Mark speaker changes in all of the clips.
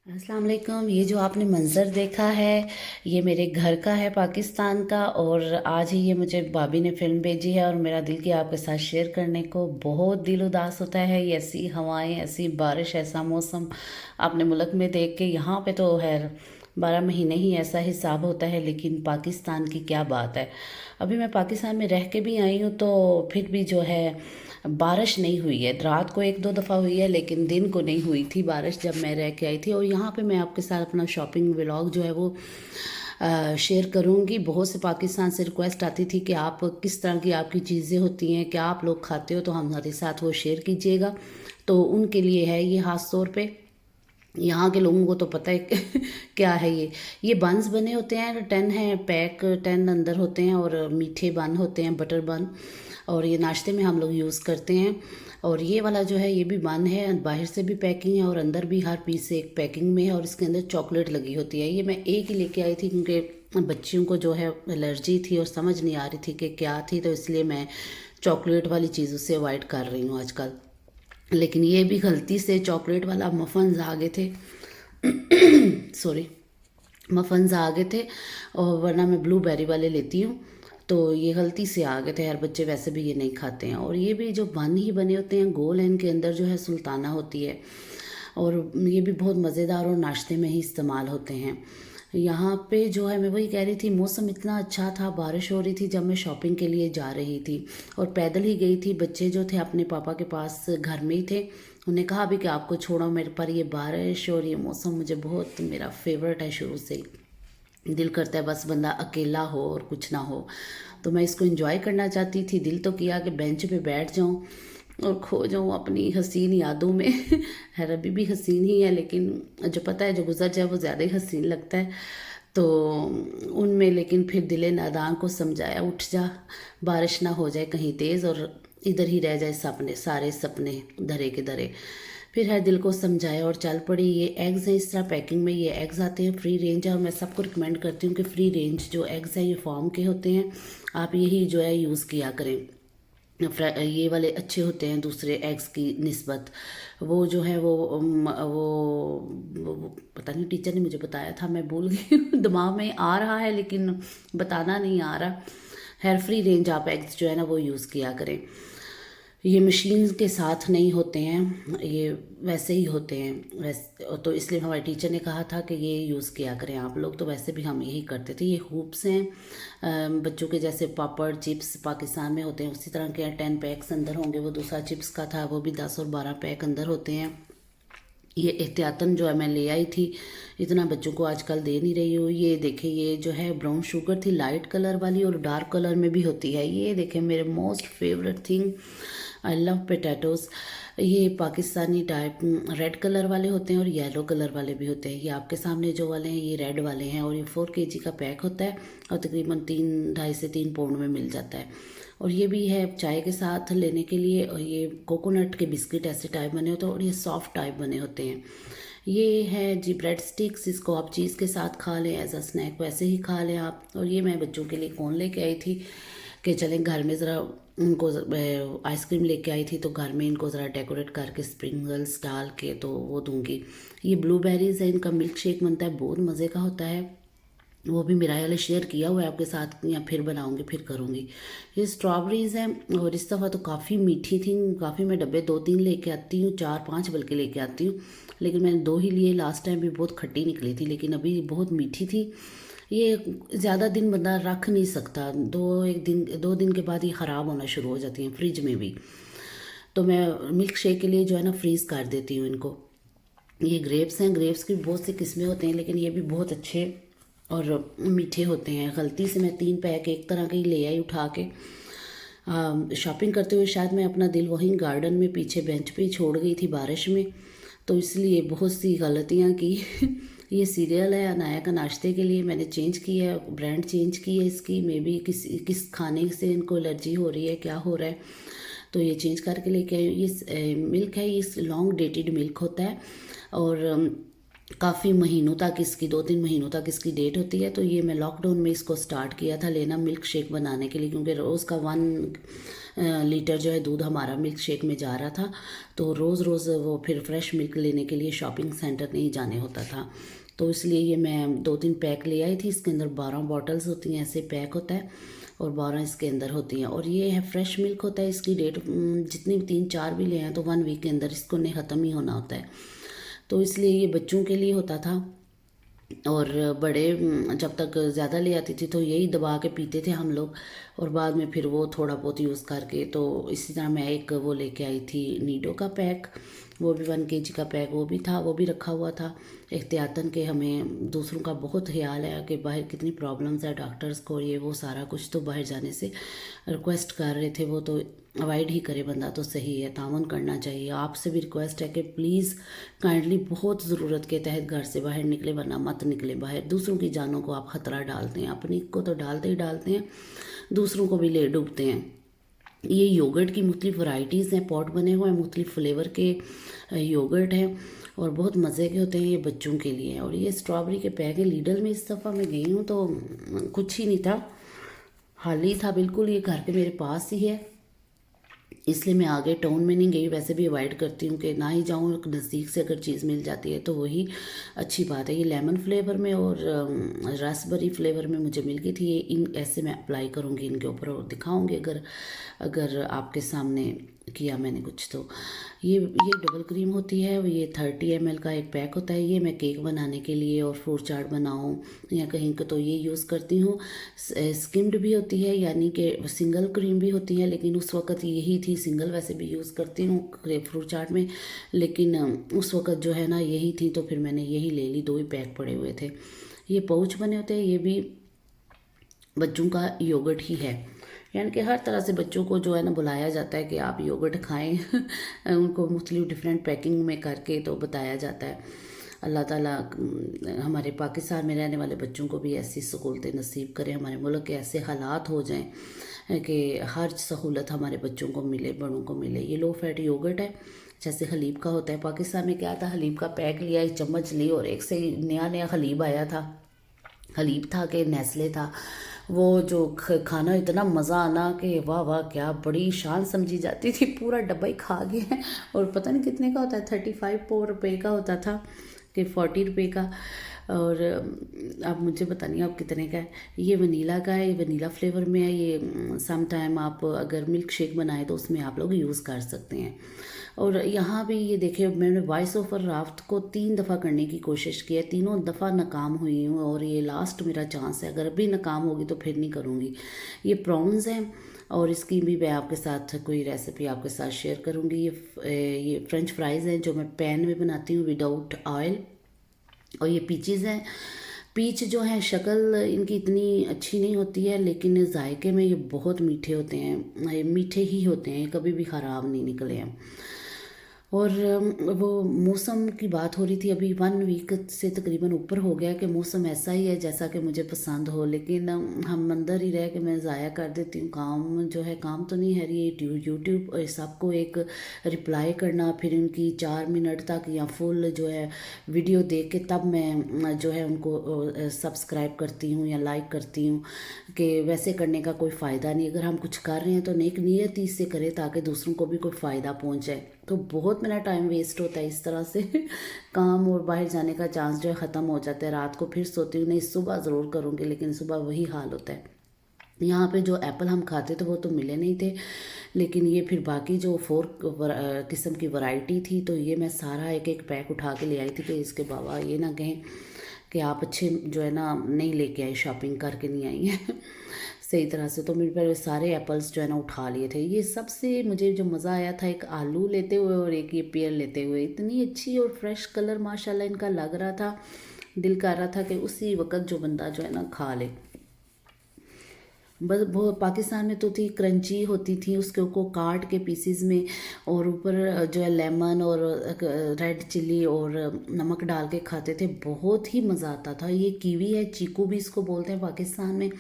Speaker 1: अस्सलाम वालेकुम। ये जो आपने मंज़र देखा है ये मेरे घर का है पाकिस्तान का, और आज ही ये मुझे भाभी ने फ़िल्म भेजी है और मेरा दिल किया आपके साथ शेयर करने को। बहुत दिल उदास होता है, ये ऐसी हवाएं, ऐसी बारिश, ऐसा मौसम आपने मुल्क में देख के। यहाँ पे तो है 12 महीने ही ऐसा हिसाब होता है, लेकिन पाकिस्तान की क्या बात है। अभी मैं पाकिस्तान में रह के भी आई हूँ तो फिर भी जो है बारिश नहीं हुई है। रात को एक दो दफ़ा हुई है लेकिन दिन को नहीं हुई थी बारिश जब मैं रह के आई थी। और यहाँ पे मैं आपके साथ अपना शॉपिंग व्लॉग जो है वो शेयर करूँगी। बहुत से पाकिस्तान से रिक्वेस्ट आती थी कि आप किस तरह की आपकी चीज़ें होती हैं, क्या आप लोग खाते हो, तो हमारे साथ वो शेयर कीजिएगा। तो उनके लिए है ये ख़ास तौर पे। यहाँ के लोगों को तो पता है क्या है ये बन्स बने होते हैं, 10 है पैक, 10 अंदर होते हैं और मीठे बन होते हैं, बटर बन। और ये नाश्ते में हम लोग यूज़ करते हैं। और ये वाला जो है ये भी बन है, बाहर से भी पैकिंग है और अंदर भी हर पीस एक पैकिंग में है, और इसके अंदर चॉकलेट लगी होती है। ये मैं एक ही लेके आई थी क्योंकि बच्चियों को जो है एलर्जी थी और समझ नहीं आ रही थी कि क्या थी, तो इसलिए मैं चॉकलेट वाली चीज़ों से अवॉइड कर रही हूँ आजकल। लेकिन ये भी गलती से चॉकलेट वाला मफन्स आ गए थे सॉरी, मफन्स आ गए थे, और वरना मैं ब्लूबेरी वाले लेती हूँ। तो ये गलती से आ गए थे यार, बच्चे वैसे भी ये नहीं खाते हैं। और ये भी जो बन ही बने होते हैं गोल हैं, इनके अंदर जो है सुल्ताना होती है, और ये भी बहुत मज़ेदार और नाश्ते में ही इस्तेमाल होते हैं। यहाँ पे जो है मैं वही कह रही थी, मौसम इतना अच्छा था, बारिश हो रही थी जब मैं शॉपिंग के लिए जा रही थी, और पैदल ही गई थी। बच्चे जो थे अपने पापा के पास घर में ही थे, उन्हें कहा भी कि आपको छोड़ो मेरे पर। ये बारिश और ये मौसम मुझे बहुत, मेरा फेवरेट है शुरू से ही। दिल करता है बस बंदा अकेला हो और कुछ ना हो, तो मैं इसको एंजॉय करना चाहती थी। दिल तो किया कि बेंच पे बैठ जाऊं और खो जाऊं अपनी हसीन यादों में है, अभी भी हसीन ही है, लेकिन जो पता है जो गुजर जाए वो ज़्यादा ही हसीन लगता है। तो उनमें लेकिन फिर दिले नादान को समझाया, उठ जा, बारिश ना हो जाए कहीं तेज़ और इधर ही रह जाए सपने, सारे सपने धरे के धरे। फिर है दिल को समझाया और चल पड़ी। ये एग्स हैं इस तरह पैकिंग में, ये एग्स आते हैं फ्री रेंज है, और मैं सबको रिकमेंड करती हूँ कि फ्री रेंज जो एग्स हैं ये फार्म के होते हैं, आप यही जो है यूज़ किया करें। ये वाले अच्छे होते हैं दूसरे एग्स की निस्बत। वो जो है वो पता नहीं, टीचर ने मुझे बताया था, मैं भूल गई दिमाग में आ रहा है लेकिन बताना नहीं आ रहा। हेयर फ्री रेंज आप एग्स जो है ना वो यूज़ किया करें। ये मशीन के साथ नहीं होते हैं, ये वैसे ही होते हैं वैसे, तो इसलिए हमारे टीचर ने कहा था कि ये यूज़ किया करें आप लोग। तो वैसे भी हम यही करते थे। ये हूप्स हैं बच्चों के, जैसे पापड़ चिप्स पाकिस्तान में होते हैं उसी तरह के 10 पैक्स अंदर होंगे। वो दूसरा चिप्स का था, वो भी 10 और 12 पैक अंदर होते हैं। ये एहतियातन जो है मैं ले आई थी, इतना बच्चों को आजकल दे नहीं रही हूँ। ये देखे, ये जो है ब्राउन शुगर थी, लाइट कलर वाली, और डार्क कलर में भी होती है। ये देखे मेरे most favourite thing, I love potatoes. ये पाकिस्तानी टाइप रेड कलर वाले होते हैं और येलो कलर वाले भी होते हैं। ये आपके सामने जो वाले हैं ये रेड वाले हैं, और ये 4 kg का पैक होता है और तकरीबन 2.5 से 3 पाउंड में मिल जाता है। और ये भी है चाय के साथ लेने के लिए। और ये कोकोनट के बिस्किट ऐसे टाइप बने होते हैं, और ये सॉफ्ट टाइप बने होते हैं। ये है जी ब्रेड स्टिक्स, इसको आप चीज़ के साथ खा लें, एज अ स्नैक वैसे ही खा लें आप। और ये मैं बच्चों के लिए कौन लेके आई थी कि चलें घर में ज़रा उनको आइसक्रीम लेके आई थी, तो घर में इनको ज़रा डेकोरेट करके स्प्रिंगल्स डाल के तो वो दूंगी। ये ब्लूबेरीज़ है, इनका मिल्क शेक बनता है, बहुत मज़े का होता है। वो भी मेरा वाले शेयर किया हुआ है आपके साथ, या फिर बनाऊंगी फिर करूँगी। ये स्ट्रॉबेरीज़ हैं, और इस दफ़ा तो काफ़ी मीठी थी, काफ़ी। मैं डब्बे 2-3 लेके आती हूँ, 4-5 बल्कि लेके आती हूँ, लेकिन मैंने 2 ही लिए। लास्ट टाइम भी बहुत खट्टी निकली थी, लेकिन अभी बहुत मीठी थी। ये ज़्यादा दिन बंदा रख नहीं सकता, 2 दिन के बाद ये ख़राब होना शुरू हो जाती हैं फ्रिज में भी। तो मैं मिल्क शेक के लिए जो है ना फ्रीज़ कर देती हूँ इनको। ये ग्रेप्स हैं, ग्रेप्स की बहुत सी किस्में होते हैं, लेकिन ये भी बहुत अच्छे और मीठे होते हैं। गलती से मैं 3 पैक एक तरह के ही ले आई उठा के। शॉपिंग करते हुए शायद मैं अपना दिल वहीं गार्डन में पीछे बेंच पे ही छोड़ गई थी बारिश में, तो इसलिए बहुत सी गलतियाँ की ये सीरियल है अनाया का, नाश्ते के लिए मैंने चेंज की है, ब्रांड चेंज की है इसकी। मे बी किस खाने से इनको एलर्जी हो रही है, क्या हो रहा है, तो ये चेंज करके लेके आई। ये मिल्क है, ये लॉन्ग डेटेड मिल्क होता है, और काफ़ी महीनों तक इसकी 2-3 महीनों तक इसकी डेट होती है। तो ये मैं लॉकडाउन में इसको स्टार्ट किया था लेना मिल्क शेक बनाने के लिए, क्योंकि रोज़ का 1 लीटर जो है दूध हमारा मिल्क शेक में जा रहा था। तो रोज़ रोज़ वो फिर फ्रेश मिल्क लेने के लिए शॉपिंग सेंटर नहीं जाने होता था। तो इसलिए ये मैं 2-3 पैक ले आई थी। इसके अंदर 12 बॉटल्स होती हैं, ऐसे पैक होता है, और 12 इसके अंदर होती हैं। और ये है फ्रेश मिल्क होता है। इसकी डेट जितनी 3-4 भी ले आए तो 1 वीक के अंदर इसको नहीं ख़त्म ही होना होता है। तो इसलिए ये बच्चों के लिए होता था। और बड़े जब तक ज़्यादा ले आती थी तो यही दबा के पीते थे हम लोग, और बाद में फिर वो थोड़ा बहुत यूज़ करके। तो इसी तरह मैं एक वो लेके आई थी नीडो का पैक, वो भी 1 kg का पैक वो भी था, वो भी रखा हुआ था एहतियातन के। हमें दूसरों का बहुत ख्याल है कि बाहर कितनी प्रॉब्लम्स है, डॉक्टर्स को ये वो सारा कुछ, तो बाहर जाने से रिक्वेस्ट कर रहे थे वो, तो अवॉइड ही करे बंदा तो सही है, तावन करना चाहिए। आपसे भी रिक्वेस्ट है कि प्लीज़ काइंडली बहुत ज़रूरत के तहत घर से बाहर निकले, वरना मत निकले बाहर। दूसरों की जानों को आप ख़तरा डालते हैं, अपनी को तो डालते ही डालते हैं, दूसरों को भी ले डूबते हैं। ये योगर्ट की मुख्तलिफ वैरायटीज़ हैं, पॉट बने हुए हैं, मुख्तलिफ फ्लेवर के योगर्ट हैं और बहुत मज़े के होते हैं। ये बच्चों के लिए हैं। और ये स्ट्रॉबेरी के पैक है। लीडल में इस दफ़ा मैं गई हूँ तो कुछ ही नहीं था, खाली था बिल्कुल। ये घर के मेरे पास ही है, इसलिए मैं आगे टाउन में नहीं गई। वैसे भी अवॉइड करती हूँ कि ना ही जाऊँ, नज़दीक से अगर चीज़ मिल जाती है तो वही अच्छी बात है। ये लेमन फ्लेवर में और रास्पबेरी फ्लेवर में मुझे मिल गई थी। ये इन ऐसे मैं अप्लाई करूँगी इनके ऊपर और दिखाऊँगी अगर अगर आपके सामने किया मैंने कुछ तो। ये डबल क्रीम होती है। ये 30 ml का एक पैक होता है। ये मैं केक बनाने के लिए और फ्रूट चाट बनाऊँ या कहीं का तो ये यूज़ करती हूँ। स्किम्ड भी होती है, यानी कि सिंगल क्रीम भी होती है, लेकिन उस वक़्त यही थी। सिंगल वैसे भी यूज़ करती हूँ फ्रूट चाट में, लेकिन उस वक़्त जो है ना यही थी, तो फिर मैंने यही ले ली। 2 ही पैक पड़े हुए थे। ये पाउच बने होते हैं, ये भी बच्चों का योगर्ट ही है, यानी कि हर तरह से बच्चों को जो है ना बुलाया जाता है कि आप योगर्ट खाएं उनको मुख्तलिफ डिफरेंट पैकिंग में करके तो बताया जाता है। अल्लाह ताला हमारे पाकिस्तान में रहने वाले बच्चों को भी ऐसी सहूलतें नसीब करें, हमारे मुल्क के ऐसे हालात हो जाएं कि हर सहूलत हमारे बच्चों को मिले, बड़ों को मिले। ये लो फैट योगर्ट है, जैसे हलीब का होता है। पाकिस्तान में क्या था, हलीब का पैक लिया, एक चम्मच ली और एक से नया नया हलीब आया था। हलीब था कि नेस्ले था, वो जो खाना इतना मज़ा आना कि वाह वाह, क्या बड़ी शान समझी जाती थी। पूरा डब्बा ही खा गए। और पता नहीं कितने का होता है, 35-4 रुपये का होता था कि 40 रुपये का। और अब मुझे पता नहीं अब कितने का है। ये वनीला का है, ये वनीला फ्लेवर में है। ये सम टाइम आप अगर मिल्क शेक बनाए तो उसमें आप लोग यूज़ कर सकते हैं। और यहाँ भी ये देखिए, मैंने वॉइस ओवर राफ्ट को 3 दफ़ा करने की कोशिश की है, तीनों दफ़ा नाकाम हुई हूँ, और ये लास्ट मेरा चांस है। अगर अभी नाकाम होगी तो फिर नहीं करूँगी। ये प्रॉन्स हैं और इसकी भी मैं आपके साथ कोई रेसिपी आपके साथ शेयर करूँगी। ये फ्रेंच फ्राइज़ हैं जो मैं पैन में बनाती हूँ विदाउट ऑयल। और ये पीचेज़ हैं। पीच जो हैं शक्ल इनकी इतनी अच्छी नहीं होती है, लेकिन जायके में ये बहुत मीठे होते हैं, ये मीठे ही होते हैं, कभी भी ख़राब नहीं निकले हैं। और वो मौसम की बात हो रही थी, अभी 1 वीक से तकरीबन ऊपर हो गया कि मौसम ऐसा ही है जैसा कि मुझे पसंद हो, लेकिन हम अंदर ही रह के मैं ज़ाया कर देती हूँ। काम जो है, काम तो नहीं है ये यूट्यूब सबको एक रिप्लाई करना, फिर उनकी 4 मिनट तक या फुल जो है वीडियो देख के तब मैं जो है उनको सब्सक्राइब करती हूँ या लाइक करती हूँ। कि वैसे करने का कोई फ़ायदा नहीं। अगर हम कुछ कर रहे हैं तो नेक नियति से करें ताकि दूसरों को भी कोई फ़ायदा पहुँचे। तो बहुत मेरा टाइम वेस्ट होता है इस तरह से काम और बाहर जाने का चांस जो है ख़त्म हो जाता है। रात को फिर सोती हूँ, नहीं सुबह ज़रूर करूँगी, लेकिन सुबह वही हाल होता है। यहाँ पे जो एप्पल हम खाते थे वो तो मिले नहीं थे, लेकिन ये फिर बाकी जो 4 किस्म की वैरायटी थी, तो ये मैं सारा एक एक पैक उठा के ले आई थी कि इसके बाबा ये ना कहें कि आप अच्छे जो है ना नहीं लेके आए, शॉपिंग करके नहीं आई हैं सही तरह से। तो मेरे पर सारे एप्पल्स जो है ना उठा लिए थे। ये सबसे मुझे जो मज़ा आया था, एक आलू लेते हुए और एक ये पेयर लेते हुए। इतनी अच्छी और फ्रेश कलर माशाल्लाह इनका लग रहा था, दिल कर रहा था कि उसी वक्त जो बंदा जो है ना खा ले। बस वो पाकिस्तान में तो थी, क्रंची होती थी, उसके को काट के पीसीज में और ऊपर जो है लेमन और रेड चिल्ली और नमक डाल के खाते थे, बहुत ही मज़ा आता था। ये कीवी है, चीकू भी इसको बोलते हैं पाकिस्तान में।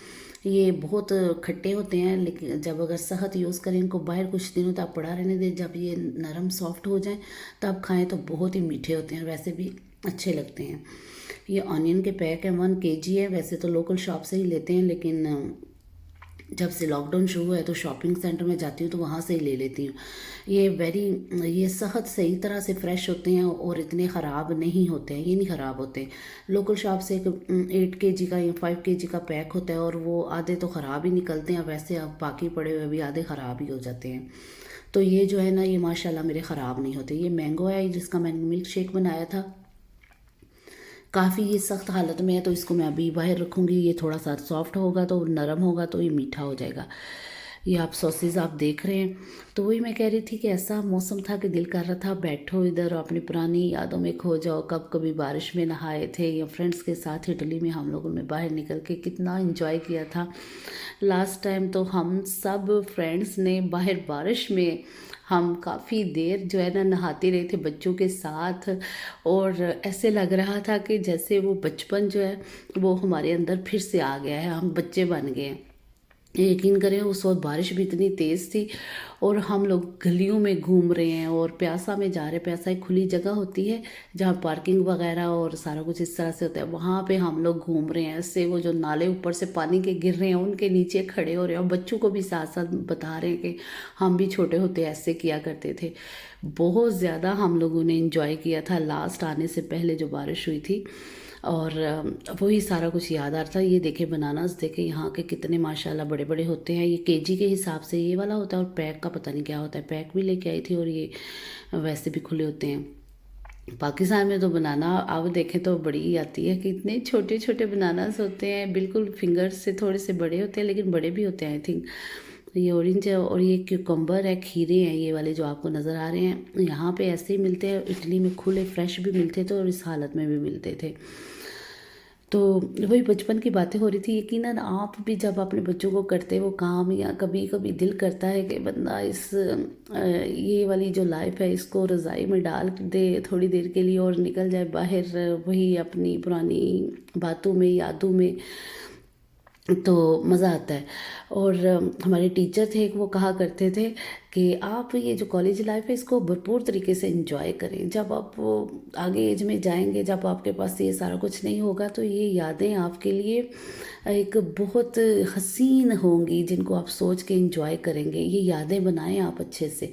Speaker 1: ये बहुत खट्टे होते हैं, लेकिन जब अगर सख्त यूज़ करें इनको बाहर कुछ दिनों तक पड़ा रहने दें, जब ये नरम सॉफ्ट हो जाएं तब खाएं तो बहुत ही मीठे होते हैं। वैसे भी अच्छे लगते हैं। ये ऑनियन के पैक है, 1 kg है। वैसे तो लोकल शॉप से ही लेते हैं, लेकिन जब से लॉकडाउन शुरू है तो शॉपिंग सेंटर में जाती हूँ तो वहाँ से ही ले लेती हूँ। ये सख्त सही तरह से फ्रेश होते हैं और इतने ख़राब नहीं होते हैं, ये नहीं ख़राब होते। लोकल शॉप से एक 8 kg का या 5 kg का पैक होता है और वो आधे तो ख़राब ही निकलते हैं, वैसे अब बाकी पड़े हुए भी आधे ख़राब ही हो जाते हैं। तो ये जो है ना, ये माशाल्लाह मेरे ख़राब नहीं होते। ये मैंगो है जिसका मैंने मिल्क शेक बनाया था, काफ़ी ये सख्त हालत में है, तो इसको मैं अभी बाहर रखूँगी। ये थोड़ा सा सॉफ्ट होगा तो नरम होगा तो ये मीठा हो जाएगा। ये आप सॉसेज आप देख रहे हैं। तो वही मैं कह रही थी कि ऐसा मौसम था कि दिल कर रहा था बैठो इधर और अपनी पुरानी यादों में खो जाओ। कब कभी बारिश में नहाए थे या फ्रेंड्स के साथ इटली में हम लोगों ने बाहर निकल के कितना इंजॉय किया था। लास्ट टाइम तो हम सब फ्रेंड्स ने बाहर बारिश में हम काफ़ी देर जो है ना नहाते रहे थे बच्चों के साथ, और ऐसे लग रहा था कि जैसे वो बचपन जो है वो हमारे अंदर फिर से आ गया है, हम बच्चे बन गए हैं। यकीन करें उस वक्त बारिश भी इतनी तेज़ थी और हम लोग गलियों में घूम रहे हैं और प्यासा में जा रहे हैं। प्यासा एक खुली जगह होती है जहाँ पार्किंग वगैरह और सारा कुछ इस तरह से होता है, वहाँ पे हम लोग घूम रहे हैं। ऐसे वो जो नाले ऊपर से पानी के गिर रहे हैं उनके नीचे खड़े हो रहे हैं और बच्चों को भी साथ साथ बता रहे हैं कि हम भी छोटे होते ऐसे किया करते थे। बहुत ज़्यादा हम लोगों ने इंजॉय किया था लास्ट आने से पहले जो बारिश हुई थी। और वही सारा कुछ याद आ रहा था। ये देखे बनानास देखे यहाँ के कितने माशाल्लाह बड़े बड़े होते हैं। ये केजी के हिसाब से ये वाला होता है और पैक का पता नहीं क्या होता है। पैक भी लेके आई थी और ये वैसे भी खुले होते हैं। पाकिस्तान में तो बनाना अब देखें तो बड़ी ही आती है कि इतने छोटे छोटे बनानास होते हैं, बिल्कुल फिंगर से थोड़े से बड़े होते हैं लेकिन बड़े भी होते हैं आई थिंक। ये ऑरेंज है और ये क्यूकम्बर है, खीरे हैं ये वाले जो आपको नज़र आ रहे हैं। यहाँ पे ऐसे ही मिलते हैं, इटली में खुले फ्रेश भी मिलते थे और इस हालत में भी मिलते थे। तो वही बचपन की बातें हो रही थी। यकीनन आप भी जब अपने बच्चों को करते वो काम, या कभी कभी दिल करता है कि बंदा ये वाली जो लाइफ है इसको रज़ाई में डाल दे थोड़ी देर के लिए और निकल जाए बाहर, वही अपनी पुरानी बातों में यादों में, तो मज़ा आता है। और हमारे टीचर थे वो कहा करते थे कि आप ये जो कॉलेज लाइफ है इसको भरपूर तरीके से एंजॉय करें। जब आप वो आगे एज में जाएंगे, जब आपके पास ये सारा कुछ नहीं होगा, तो ये यादें आपके लिए एक बहुत हसीन होंगी जिनको आप सोच के एंजॉय करेंगे। ये यादें बनाएं आप अच्छे से।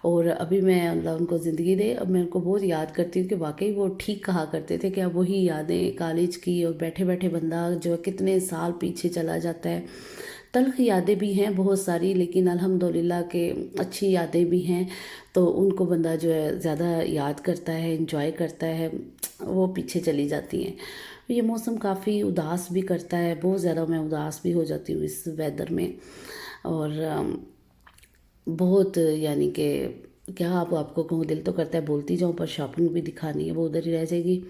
Speaker 1: और अभी मैं अल्लाह उनको ज़िंदगी दे, अब मैं उनको बहुत याद करती हूँ कि वाकई वो ठीक कहा करते थे कि अब वही यादें कॉलेज की, और बैठे बैठे बंदा जो है कितने साल पीछे चला जाता है। तल्ख यादें भी हैं बहुत सारी, लेकिन अल्हम्दुलिल्लाह के अच्छी यादें भी हैं, तो उनको बंदा जो है ज़्यादा याद करता है, इंजॉय करता है, वो पीछे चली जाती हैं। ये मौसम काफ़ी उदास भी करता है, बहुत ज़्यादा मैं उदास भी हो जाती हूँ इस वेदर में। और बहुत यानी कि क्या आप आपको कहूँ, दिल तो करता है बोलती जाऊँ पर शॉपिंग भी दिखानी है, वो उधर ही रह जाएगी।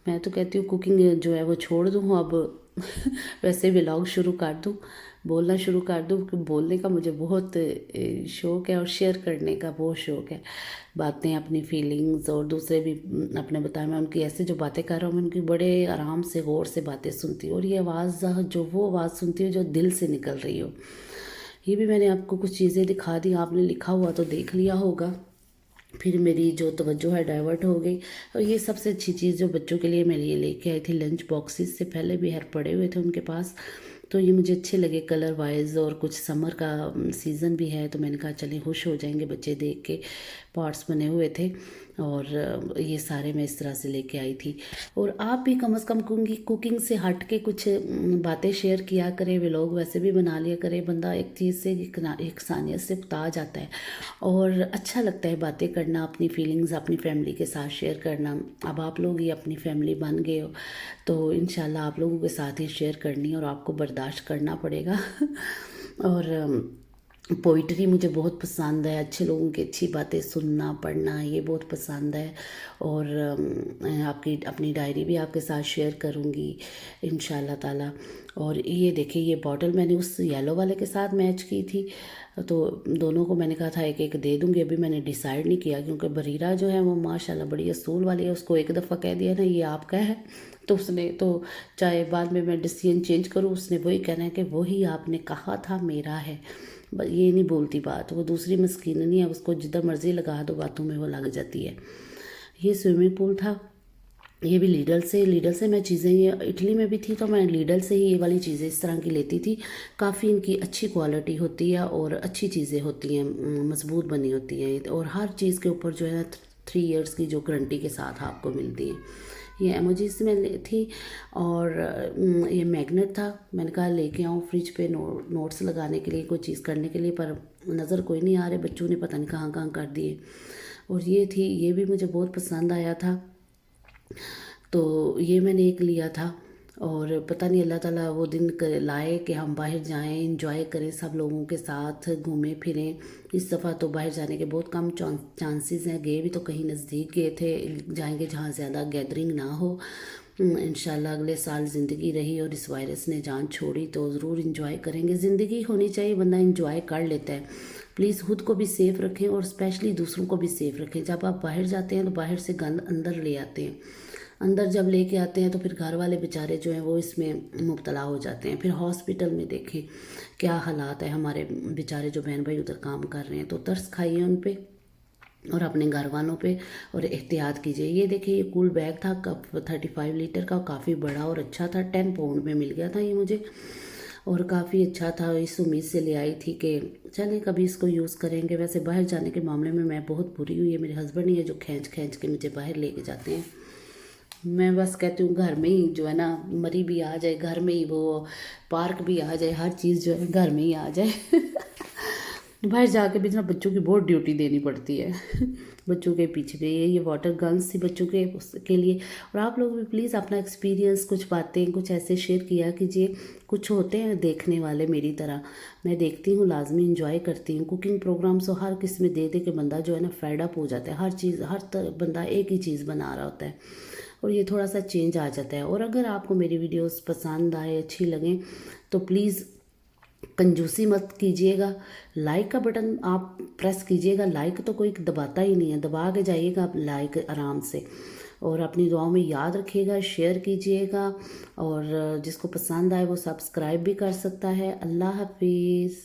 Speaker 1: मैं तो कहती हूँ कुकिंग जो है वो छोड़ दूँ अब वैसे व्लॉग शुरू कर दूँ, बोलना शुरू कर दूँ कि बोलने का मुझे बहुत शौक़ है और शेयर करने का बहुत शौक़ है। बातें अपनी फीलिंग्स और दूसरे भी अपने बताए, मैं उनकी ऐसे जो बातें कर रहा हूँ मैं उनकी बड़े आराम से गौर से बातें सुनती हूँ, और ये आवाज़ जो वो आवाज़ सुनती हूँ जो दिल से निकल रही हो। ये भी मैंने आपको कुछ चीज़ें दिखा दी, आपने लिखा हुआ तो देख लिया होगा, फिर मेरी जो तवज्जो है डाइवर्ट हो गई। और ये सबसे अच्छी चीज़ जो बच्चों के लिए मैं ये लेके आई थी, लंच बॉक्सेस से पहले भी हर पड़े हुए थे उनके पास, तो ये मुझे अच्छे लगे कलर वाइज, और कुछ समर का सीज़न भी है तो मैंने कहा चलिए खुश हो जाएंगे बच्चे देख के। पॉट्स बने हुए थे और ये सारे मैं इस तरह से लेके आई थी। और आप भी कम से कम कुकिंग से हट के कुछ बातें शेयर किया करें, व्लॉग वैसे भी बना लिया करें। बंदा एक चीज़ से इंसानियत से उता जाता है और अच्छा लगता है बातें करना, अपनी फीलिंग्स अपनी फैमिली के साथ शेयर करना। अब आप लोग ही अपनी फैमिली बन गए हो तो इंशाल्लाह आप लोगों के साथ ही शेयर करनी है और आपको बर्दाश्त करना पड़ेगा और पोइट्री मुझे बहुत पसंद है, अच्छे लोगों की अच्छी बातें सुनना पढ़ना ये बहुत पसंद है। और आपकी अपनी डायरी भी आपके साथ शेयर करूँगी इंशाल्लाह ताला। और ये देखिए ये बॉटल मैंने उस येलो वाले के साथ मैच की थी, तो दोनों को मैंने कहा था एक एक दे दूँगी। अभी मैंने डिसाइड नहीं किया क्योंकि बरीरा जो है वो माशाल्लाह बड़ी असूल वाली है, उसको एक दफ़ा कह दिया ना ये आपका है तो उसने तो चाहे बाद में मैं डिसीजन चेंज करूँ उसने वही कहना है कि वही आपने कहा था मेरा है। ये नहीं बोलती बात, वो दूसरी मस्कीन नहीं है, उसको जिधर मर्जी लगा दो बातों में वो लग जाती है। ये स्विमिंग पूल था ये भी लीडल से मैं चीज़ें, ये इटली में भी थी तो मैं लीडल से ही ये वाली चीज़ें इस तरह की लेती थी। काफ़ी इनकी अच्छी क्वालिटी होती है और अच्छी चीज़ें होती हैं, मजबूत बनी होती हैं और हर चीज़ के ऊपर जो है ना 3 इयर्स की जो गारंटी के साथ आपको मिलती है। ये एमोजीज में थी और ये मैग्नेट था। मैंने कहा लेके आऊँ फ्रिज पे नोट्स लगाने के लिए, कोई चीज़ करने के लिए, पर नज़र कोई नहीं आ रहे, बच्चों ने पता नहीं कहाँ कहाँ कर दिए। और ये थी, ये भी मुझे बहुत पसंद आया था, तो ये मैंने एक लिया था। और पता नहीं अल्लाह ताला वो दिन लाए कि हम बाहर जाएं, इंजॉय करें, सब लोगों के साथ घूमें फिरें। इस दफ़ा तो बाहर जाने के बहुत कम चांसेस हैं, गए भी तो कहीं नज़दीक गए थे, जाएंगे जहाँ ज़्यादा गैदरिंग ना हो। इंशाल्लाह अगले साल ज़िंदगी रही और इस वायरस ने जान छोड़ी तो ज़रूर इंजॉय करेंगे। ज़िंदगी होनी चाहिए, बंदा इंजॉय कर लेता है। प्लीज़ खुद को भी सेफ़ रखें और स्पेशली दूसरों को भी सेफ़ रखें। जब आप बाहर जाते हैं तो बाहर से गंद अंदर ले आते हैं, अंदर जब लेके आते हैं तो फिर घर वाले बेचारे जो हैं वो इसमें मुब्तला हो जाते हैं। फिर हॉस्पिटल में देखें क्या हालात है, हमारे बेचारे जो बहन भाई उधर काम कर रहे हैं, तो तरस खाइए उन पे और अपने घर वालों पे और एहतियात कीजिए। ये देखिए, ये कूल बैग था, कप 35 लीटर का, काफ़ी बड़ा और अच्छा था, 10 पाउंड में मिल गया था ये मुझे और काफ़ी अच्छा था। इस उम्मीद से ले आई थी कि चले कभी इसको यूज़ करेंगे। वैसे बाहर जाने के मामले में मैं बहुत बुरी हुई है, मेरे हस्बैंड ही है जो खींच खींच के मुझे बाहर लेके जाते हैं। मैं बस कहती हूँ घर में ही जो है ना, मरी भी आ जाए घर में ही, वो पार्क भी आ जाए, हर चीज़ जो है घर में ही आ जाए। बाहर जाके भी ना बच्चों की बहुत ड्यूटी देनी पड़ती है। बच्चों के पीछे भी ये वाटर गन्स थी बच्चों के लिए। और आप लोग भी प्लीज़ अपना एक्सपीरियंस, कुछ बातें कुछ ऐसे शेयर किया कीजिए। कुछ होते हैं देखने वाले मेरी तरह, मैं देखती हूँ, लाजमी इंजॉय करती हूँ कुकिंग प्रोग्राम्स। और हर किसी में दे दे के बंदा जो है ना फेड अप हो जाता है। हर चीज़, बंदा एक ही चीज़ बना रहा होता है और ये थोड़ा सा चेंज आ जाता है। और अगर आपको मेरी वीडियोस पसंद आए, अच्छी लगें, तो प्लीज़ कंजूसी मत कीजिएगा, लाइक का बटन आप प्रेस कीजिएगा। लाइक तो कोई दबाता ही नहीं है, दबा के जाइएगा आप लाइक आराम से। और अपनी दुआओं में याद रखिएगा, शेयर कीजिएगा और जिसको पसंद आए वो सब्सक्राइब भी कर सकता है। अल्लाह हाफिज़।